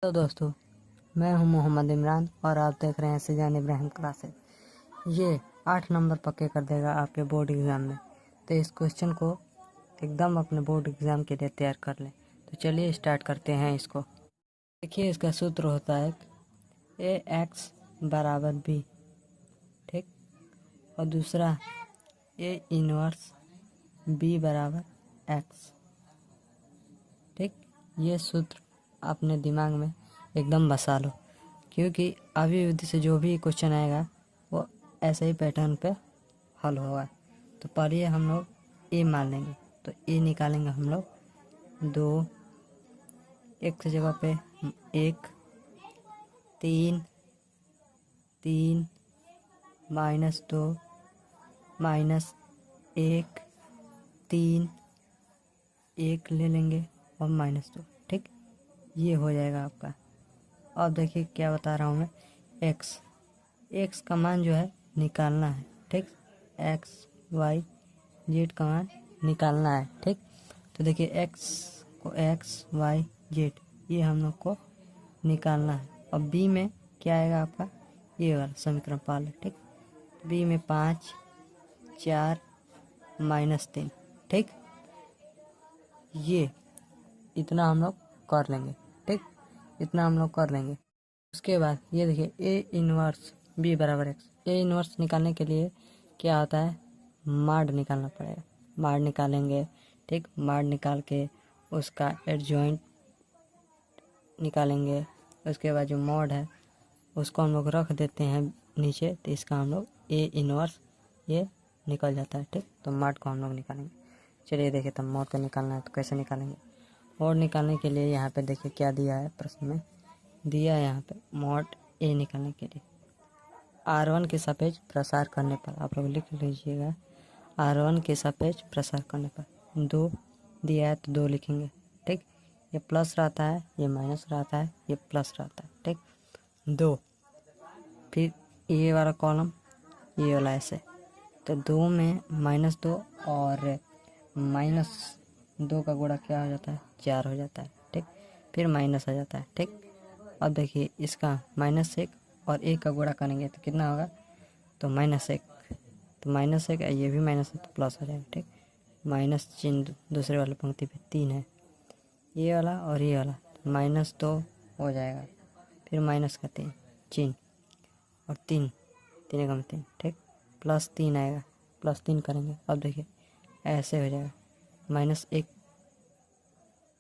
तो दोस्तों, मैं हूं मोहम्मद इमरान और आप देख रहे हैं सीजान इब्राहिम क्लासेस। ये 8 नंबर पक्के कर देगा आपके बोर्ड एग्ज़ाम में। तो इस क्वेश्चन को एकदम अपने बोर्ड एग्ज़ाम के लिए तैयार कर लें। तो चलिए स्टार्ट करते हैं इसको। देखिए, इसका सूत्र होता है AX बराबर B, ठीक। और दूसरा A इनवर्स B बराबर X, ठीक। ये सूत्र अपने दिमाग में एकदम बसा लो, क्योंकि अभिवृद्धि से जो भी क्वेश्चन आएगा वो ऐसे ही पैटर्न पे हल होगा। तो पहले हम लोग ए मान लेंगे, तो ए निकालेंगे हम लोग 2, एक की जगह पे 1, 3, 3, -2, -1, 3, 1 ले लेंगे और -2, ठीक। ये हो जाएगा आपका। अब देखिए क्या बता रहा हूँ मैं, एक्स का मान जो है निकालना है, ठीक। एक्स वाई जेड का मान निकालना है, ठीक। तो देखिए एक्स वाई जेड ये हम लोग को निकालना है। और बी में क्या आएगा आपका, ये वाला समीकरण पाल, ठीक। बी में 5, 4, -3, ठीक। ये इतना हम लोग कर लेंगे, ठीक। इतना हम लोग कर लेंगे। उसके बाद ये देखिए ए इनवर्स बी बराबर एक्स। ए इनवर्स निकालने के लिए क्या होता है, माड निकालना पड़ेगा। माड निकालेंगे, ठीक। माड निकाल के उसका एडजॉइंट निकालेंगे। उसके बाद जो मॉड है उसको हम लोग रख देते हैं नीचे, तो इसका हम लोग ए इनवर्स ये निकल जाता है, ठीक। तो माड को हम लोग निकालेंगे। चलिए देखिए, तो मॉड को निकालना है तो कैसे निकालेंगे। मॉड निकालने के लिए यहाँ पे देखिए क्या दिया है, प्रश्न में दिया है यहाँ पे मॉड ए निकालने के लिए R1 के सापेक्ष प्रसार करने पर, आप लोग लिख लीजिएगा, R1 के सापेक्ष प्रसार करने पर 2 दिया है तो 2 लिखेंगे, ठीक। ये प्लस रहता है, ये माइनस रहता है, ये प्लस रहता है, ठीक। 2, फिर ये वाला कॉलम, ये वाला ऐसे, तो 2 में -2 और -2 का गुणा क्या हो जाता है, 4 हो जाता है, ठीक। फिर माइनस आ जाता है, ठीक। अब देखिए इसका -1 और 1 का गुणा करेंगे तो कितना होगा, तो -1, तो -1 ये भी माइनस है तो प्लस हो जाएगा, ठीक। माइनस चिन्ह दूसरे वाले पंक्ति पे 3 है, ये वाला और ये वाला, तो -2 हो जाएगा। फिर माइनस का 3 चिन्ह और 3 3 3, ठीक। +3 आएगा, +3 करेंगे। अब देखिए ऐसे हो जाएगा, -1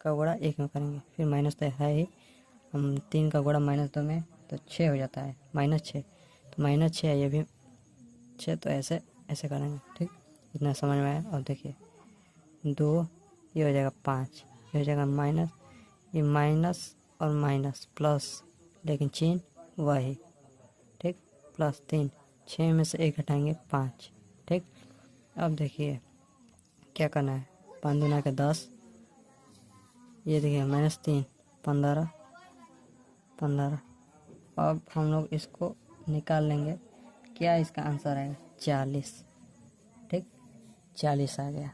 का गुणा 1 में करेंगे, फिर माइनस तो है ही, हम 3 का गुणा -2 में तो 6 हो जाता है, -6, तो -6 है, ये भी 6, तो ऐसे ऐसे करेंगे, ठीक। इतना समझ में आया। अब देखिए 2 ये हो जाएगा 5, ये हो जाएगा माइनस, ये माइनस और माइनस प्लस, लेकिन चिन्ह वही, ठीक। +3, 6 में से 1 हटाएंगे 5, ठीक। अब देखिए क्या करना है, 5 दूना के 10, ये देखिए -3 15 15। अब हम लोग इसको निकाल लेंगे, क्या इसका आंसर आएगा, 40, ठीक। 40 आ गया।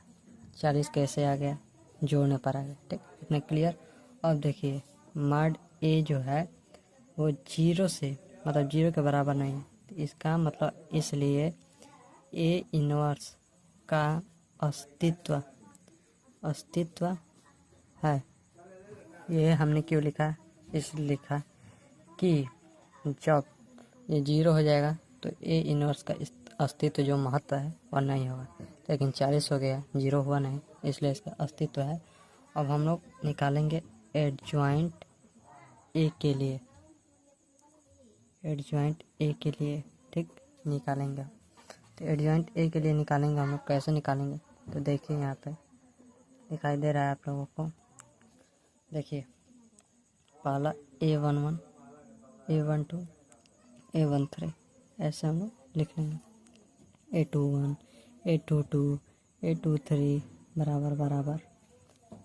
40 कैसे आ गया, जोड़ने पर आ गया, ठीक। इतना क्लियर। अब देखिए मॉड ए जो है वो 0 से मतलब 0 के बराबर नहीं है, तो इसका मतलब इसलिए ए इनवर्स का अस्तित्व है। ये हमने क्यों लिखा, इसलिए लिखा कि जब ये 0 हो जाएगा तो ए इनवर्स का अस्तित्व जो महत्व है वह नहीं होगा, लेकिन 40 हो गया, 0 हुआ नहीं, इसलिए इसका अस्तित्व है। अब हम लोग निकालेंगे एडजॉइंट ए के लिए, एडजॉइंट ए के लिए, ठीक। निकालेंगे, तो एडजॉइंट ए के लिए निकालेंगे हम लोग। कैसे निकालेंगे, तो देखिए यहाँ पे दिखाई दे रहा है आप लोगों को, देखिए पहला A11, A12, A13 ऐसे हम लोग लिख लेंगे। A21, A22, A23 बराबर बराबर,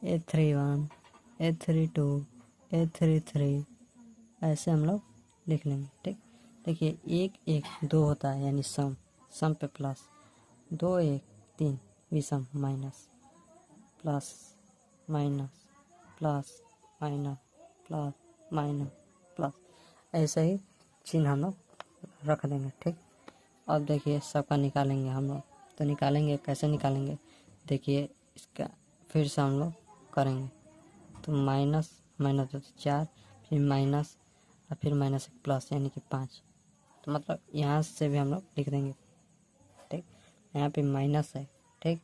A31, A32, A33 ऐसे हम लोग लिख लेंगे, ठीक। देखिए 1 1 2 होता है, यानी सम पे प्लस, 2 1 3 विषम minus, plus minus plus minus plus minus plus, ऐसे ही चिन्ह हम लोग रख देंगे। ठीक, अब देखिए सबका निकालेंगे हम लोग। तो निकालेंगे, कैसे निकालेंगे देखिए, इसका फिर से हम लोग करेंगे। तो माइनस माइनस 4, फिर माइनस और फिर माइनस 1 प्लस यानी कि 5। तो मतलब यहाँ से भी हम लोग लिख देंगे। ठीक, यहाँ पे माइनस है। ठीक,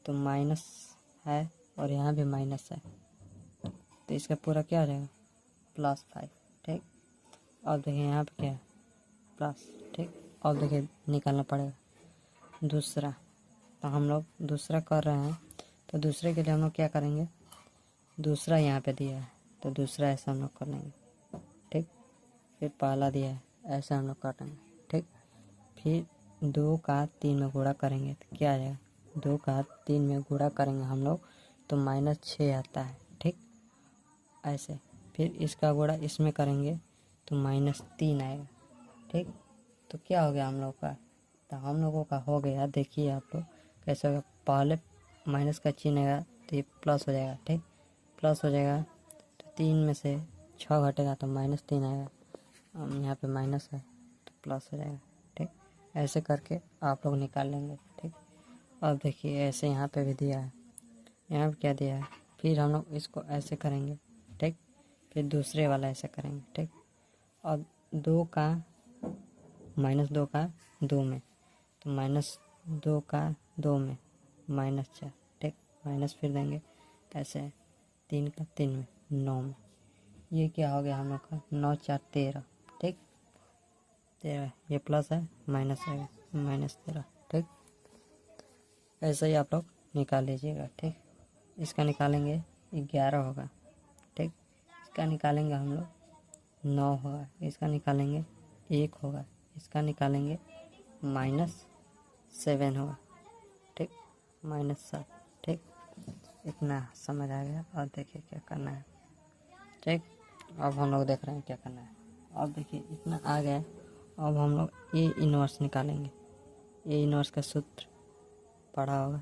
तो माइनस है और यहाँ भी माइनस है, तो इसका पूरा क्या हो जाएगा +5। ठीक, अब देखिए यहाँ पे क्या है प्लस। ठीक, अब देखिए निकालना पड़ेगा दूसरा। तो हम लोग दूसरा कर रहे हैं, तो दूसरे के लिए हम लोग क्या करेंगे, दूसरा यहाँ पे दिया है तो दूसरा ऐसा हम लोग कर लेंगे। ठीक, फिर पहला दिया है ऐसा हम लोग काटेंगे। ठीक, फिर 2 का 3 में गुणा करेंगे तो क्या आ जाएगा, 2 का 3 में गुणा करेंगे हम लोग तो -6 आता है। ठीक, ऐसे फिर इसका गुणा इसमें करेंगे तो -3 आएगा। ठीक, तो क्या हो गया हम लोग का, तो हम लोगों का हो गया, देखिए आप लोग कैसे होगा, पहले माइनस का चिन्ह आएगा तो ये प्लस हो जाएगा। ठीक, प्लस हो जाएगा तो 3 में से 6 घटेगा तो -3 आएगा। यहाँ पे माइनस है तो प्लस हो जाएगा। ठीक, ऐसे करके आप लोग निकाल लेंगे। ठीक, अब देखिए ऐसे यहाँ पे भी दिया है, यहाँ पे क्या दिया है, फिर हम लोग इसको ऐसे करेंगे। ठीक, फिर दूसरे वाला ऐसे करेंगे। ठीक, अब 2 का -2 का 2 में, तो -2 का 2 में -4। ठीक, माइनस फिर देंगे ऐसे, 3 का 3 में 9 में, ये क्या हो गया हम लोग का 9 4 13। ठीक, 13, ये प्लस है माइनस है -13। ठीक, ऐसे ही आप लोग निकाल लीजिएगा। ठीक, इसका निकालेंगे 11 होगा। ठीक, इसका निकालेंगे हम लोग 9 होगा, इसका निकालेंगे 1 होगा, इसका निकालेंगे -7 होगा। ठीक, -7। ठीक, इतना समझ आ गया। और देखिए क्या करना है। ठीक, अब हम लोग देख रहे हैं क्या करना है। अब देखिए इतना आ गया, अब हम लोग ए इनवर्स निकालेंगे। ए इनवर्स का सूत्र पढ़ा होगा,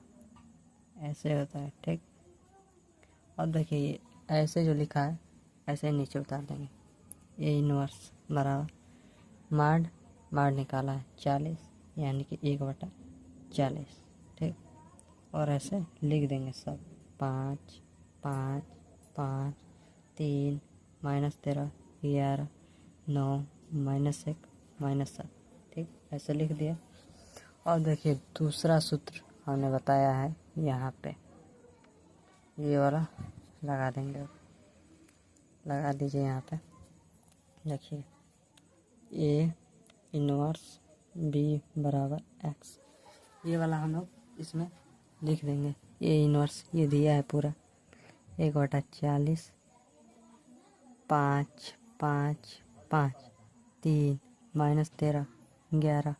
ऐसे होता है। ठीक, अब देखिए ये ऐसे जो लिखा है ऐसे नीचे उतार देंगे। ए इनवर्स बराबर माड निकाला है 40 यानी कि 1/40। ठीक, और ऐसे लिख देंगे सब 5 5 5 3 -13 11 9 -1 -7। ठीक, ऐसे लिख दिया। और देखिए दूसरा सूत्र हमने बताया है यहाँ पे, ये वाला लगा देंगे, लगा दीजिए यहाँ पे। देखिए ए इनवर्स बी बराबर x, ये वाला हम लोग इसमें लिख देंगे। ए इनवर्स ये दिया है पूरा 1/40 5 5 5 3 -13 11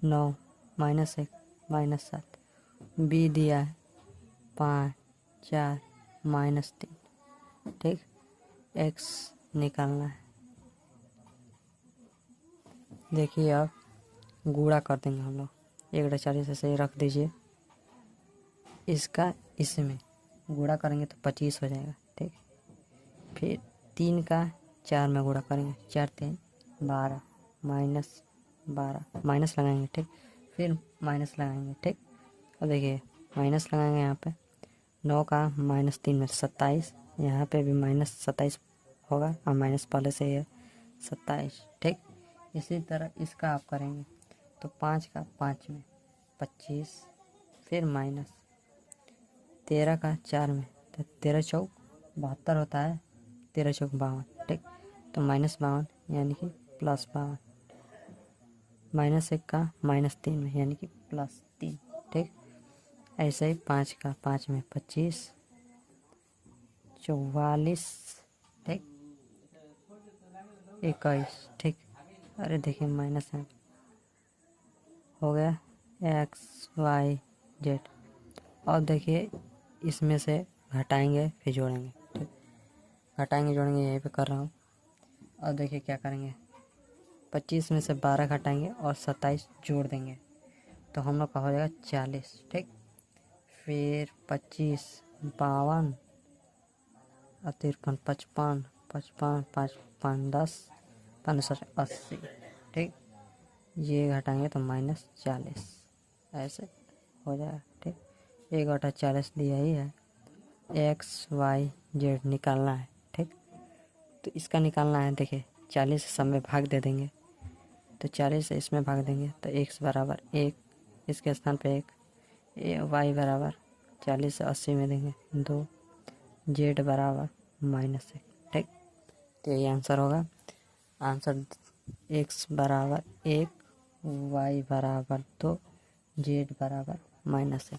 9 -1 -7। बी दिया है 5 4 -3। ठीक, x निकालना है। देखिए अब गुणा कर देंगे हम लोग, 1/40 ऐसे ही रख दीजिए, इसका इसमें गुणा करेंगे तो 25 हो जाएगा। ठीक, फिर 3 का 4 में गुणा करेंगे, 4 3 12 -12 माइनस लगाएंगे। ठीक, फिर माइनस लगाएंगे। ठीक, अब देखिए माइनस लगाएंगे यहाँ पे, 9 का -3 में 27, यहाँ पे भी -27 होगा और माइनस पहले से ही है 27। ठीक, इसी तरह इसका आप करेंगे तो 5 का 5 में 25, फिर माइनस 13 का 4 में, तो 13 चौक 72 होता है, 13 चौक 52। ठीक, तो -52 यानी कि +52, -1 का -3 में यानी कि +3। ठीक, ऐसे ही 5 का 5 में 25 44। ठीक, 21। ठीक, अरे देखिए माइनस है, हो गया XYZ। और देखिए इसमें से घटाएंगे फिर जोड़ेंगे। ठीक, घटाएंगे जोड़ेंगे यहीं पे कर रहा हूँ। और देखिए क्या करेंगे, 25 में से 12 घटाएंगे और 27 जोड़ देंगे तो हम लोग का हो जाएगा 40। ठीक, फिर 25 52 और 53 55 55, 5 5 10, 580। ठीक, ये घटाएंगे तो -40 ऐसे हो जाएगा। ठीक, 1/40 दिया ही है, XYZ निकालना है। ठीक, तो इसका निकालना है। देखिए 40 से सब में भाग दे देंगे, तो 40 से इसमें भाग देंगे तो x बराबर 1, इसके स्थान पे 1, y बराबर 40 से 80 में देंगे 2, z बराबर -1। ठीक, तो ये आंसर होगा। आंसर x बराबर 1, y बराबर 2, z बराबर -1।